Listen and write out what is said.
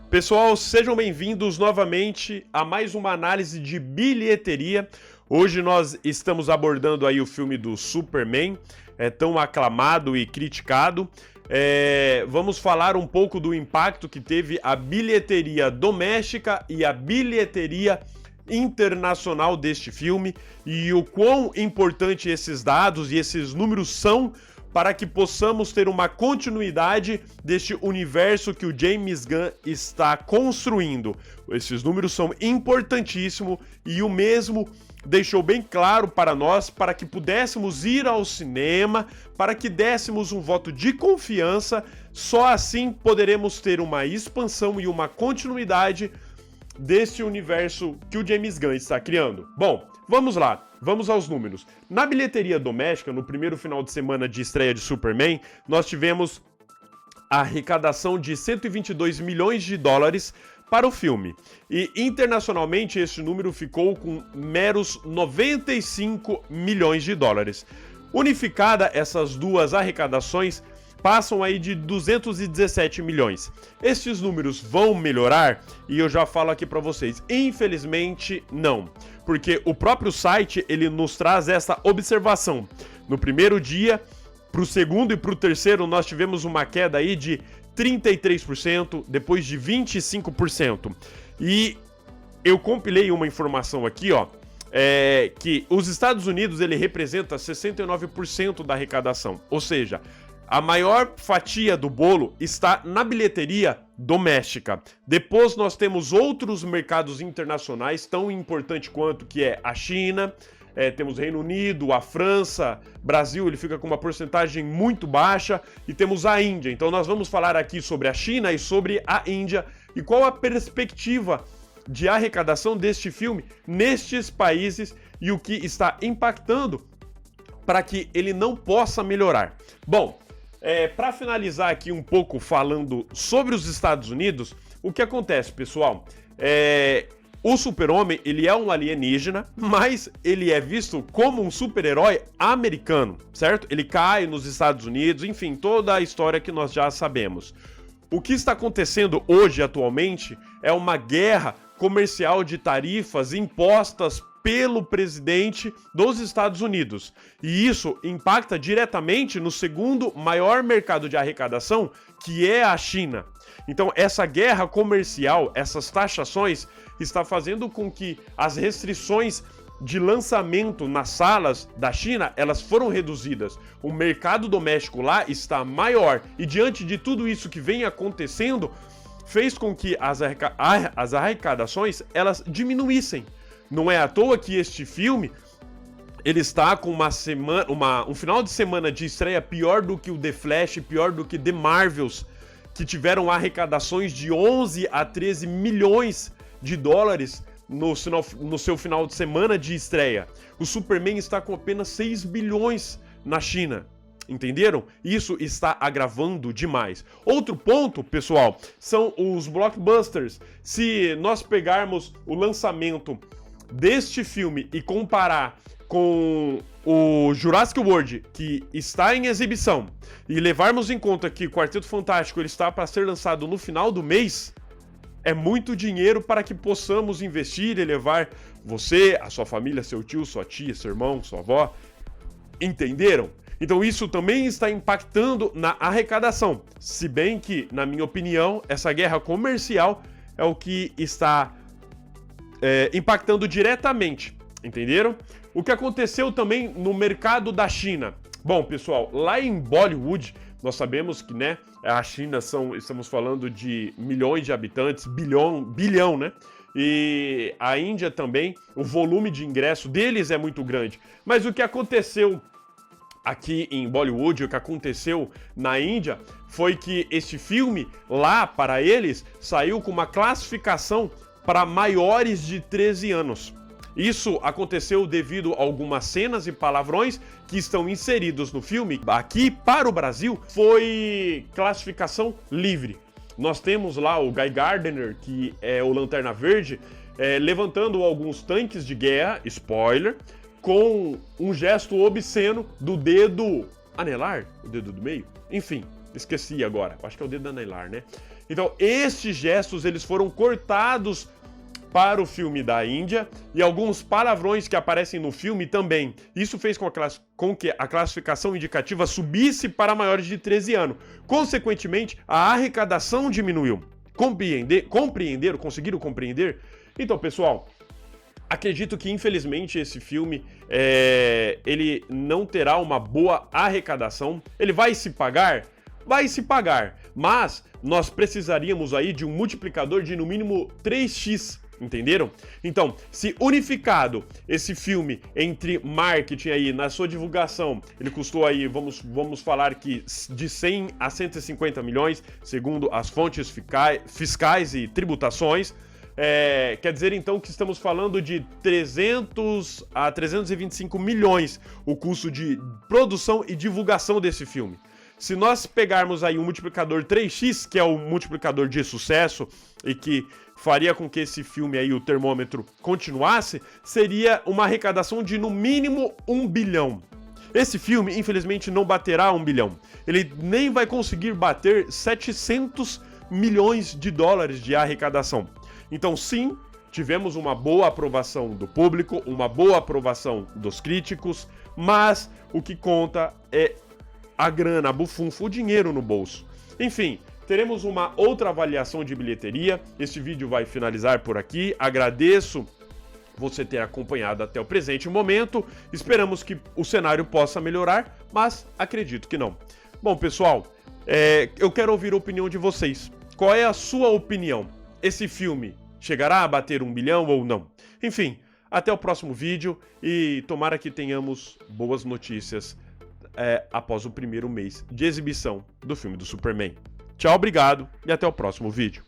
Pessoal, sejam bem-vindos novamente a mais uma análise de bilheteria. Hoje nós estamos abordando aí o filme do Superman, tão aclamado e criticado. Vamos falar um pouco do impacto que teve a bilheteria doméstica e a bilheteria internacional deste filme e o quão importante esses dados e esses números são para que possamos ter uma continuidade deste universo que o James Gunn está construindo. Esses números são importantíssimos e o mesmo deixou bem claro para nós, para que pudéssemos ir ao cinema, para que dessemos um voto de confiança. Só assim poderemos ter uma expansão e uma continuidade desse universo que o James Gunn está criando. Bom, vamos lá. Vamos aos números. Na bilheteria doméstica, no primeiro final de semana de estreia de Superman, nós tivemos a arrecadação de 122 milhões de dólares para o filme. E internacionalmente esse número ficou com meros 95 milhões de dólares. Unificada, essas duas arrecadações passam aí de 217 milhões. Estes números vão melhorar? E eu já falo aqui para vocês, infelizmente não. Porque o próprio site, ele nos traz essa observação. No primeiro dia, para o segundo e para o terceiro, nós tivemos uma queda aí de 33%, depois de 25%. E eu compilei uma informação aqui, ó, que os Estados Unidos, ele representa 69% da arrecadação. Ou seja, a maior fatia do bolo está na bilheteria doméstica. Depois nós temos outros mercados internacionais tão importante quanto, que é a China, temos Reino Unido, a França, Brasil, ele fica com uma porcentagem muito baixa, e temos a Índia. Então nós vamos falar aqui sobre a China e sobre a Índia e qual a perspectiva de arrecadação deste filme nestes países e o que está impactando para que ele não possa melhorar. Bom, para finalizar aqui um pouco falando sobre os Estados Unidos, o que acontece, pessoal? O Super-Homem, ele é um alienígena, mas ele é visto como um super-herói americano, certo? Ele cai nos Estados Unidos, enfim, toda a história que nós já sabemos. O que está acontecendo hoje, atualmente, é uma guerra comercial de tarifas impostas pelo presidente dos Estados Unidos. E isso impacta diretamente no segundo maior mercado de arrecadação, que é a China. Então, essa guerra comercial, essas taxações, está fazendo com que as restrições de lançamento nas salas da China, elas foram reduzidas. O mercado doméstico lá está maior. E diante de tudo isso que vem acontecendo, fez com que as arrecadações, elas diminuíssem. Não é à toa que este filme, ele está com um final de semana de estreia pior do que o The Flash, pior do que The Marvels, que tiveram arrecadações de 11 a 13 milhões de dólares no seu final de semana de estreia. O Superman está com apenas 6 bilhões na China. Entenderam? Isso está agravando demais. Outro ponto, pessoal, são os blockbusters. Se nós pegarmos o lançamento deste filme e comparar com o Jurassic World, que está em exibição, e levarmos em conta que o Quarteto Fantástico ele está para ser lançado no final do mês, é muito dinheiro para que possamos investir e levar você, a sua família, seu tio, sua tia, seu irmão, sua avó. Entenderam? Então isso também está impactando na arrecadação. Se bem que, na minha opinião, essa guerra comercial é o que está impactando diretamente. Entenderam? O que aconteceu também no mercado da China? Bom, pessoal, lá em Bollywood, nós sabemos que, né, a China estamos falando de milhões de habitantes, bilhão, né? E a Índia também, o volume de ingresso deles é muito grande. Mas o que aconteceu aqui em Bollywood, o que aconteceu na Índia, foi que este filme, lá para eles, saiu com uma classificação para maiores de 13 anos. Isso aconteceu devido a algumas cenas e palavrões que estão inseridos no filme. Aqui, para o Brasil, foi classificação livre. Nós temos lá o Guy Gardner, que é o Lanterna Verde, levantando alguns tanques de guerra, spoiler, com um gesto obsceno do dedo anelar, o dedo do meio, enfim, esqueci agora, acho que é o dedo anelar, né? Então, estes gestos, eles foram cortados para o filme da Índia e alguns palavrões que aparecem no filme também. Isso fez com que a classificação indicativa subisse para maiores de 13 anos. Consequentemente, a arrecadação diminuiu. Compreenderam? Conseguiram compreender? Então, pessoal, acredito que, infelizmente, esse filme ele não terá uma boa arrecadação. Ele vai se pagar? Vai se pagar, mas nós precisaríamos aí de um multiplicador de no mínimo 3x, entenderam? Então, se unificado esse filme entre marketing aí, na sua divulgação, ele custou aí, vamos falar que de 100 a 150 milhões, segundo as fontes fiscais e tributações. Quer dizer então que estamos falando de 300 a 325 milhões o custo de produção e divulgação desse filme. Se nós pegarmos aí um multiplicador 3x, que é o multiplicador de sucesso e que faria com que esse filme aí, o termômetro, continuasse, seria uma arrecadação de no mínimo 1 bilhão. Esse filme, infelizmente, não baterá 1 bilhão. Ele nem vai conseguir bater 700 milhões de dólares de arrecadação. Então, sim, tivemos uma boa aprovação do público, uma boa aprovação dos críticos, mas o que conta é a grana, a bufunfa, o dinheiro no bolso. Enfim, teremos uma outra avaliação de bilheteria. Este vídeo vai finalizar por aqui. Agradeço você ter acompanhado até o presente momento. Esperamos que o cenário possa melhorar, mas acredito que não. Bom, pessoal, eu quero ouvir a opinião de vocês. Qual é a sua opinião? Esse filme chegará a bater 1 bilhão ou não? Enfim, até o próximo vídeo e tomara que tenhamos boas notícias após o primeiro mês de exibição do filme do Superman. Tchau, obrigado e até o próximo vídeo.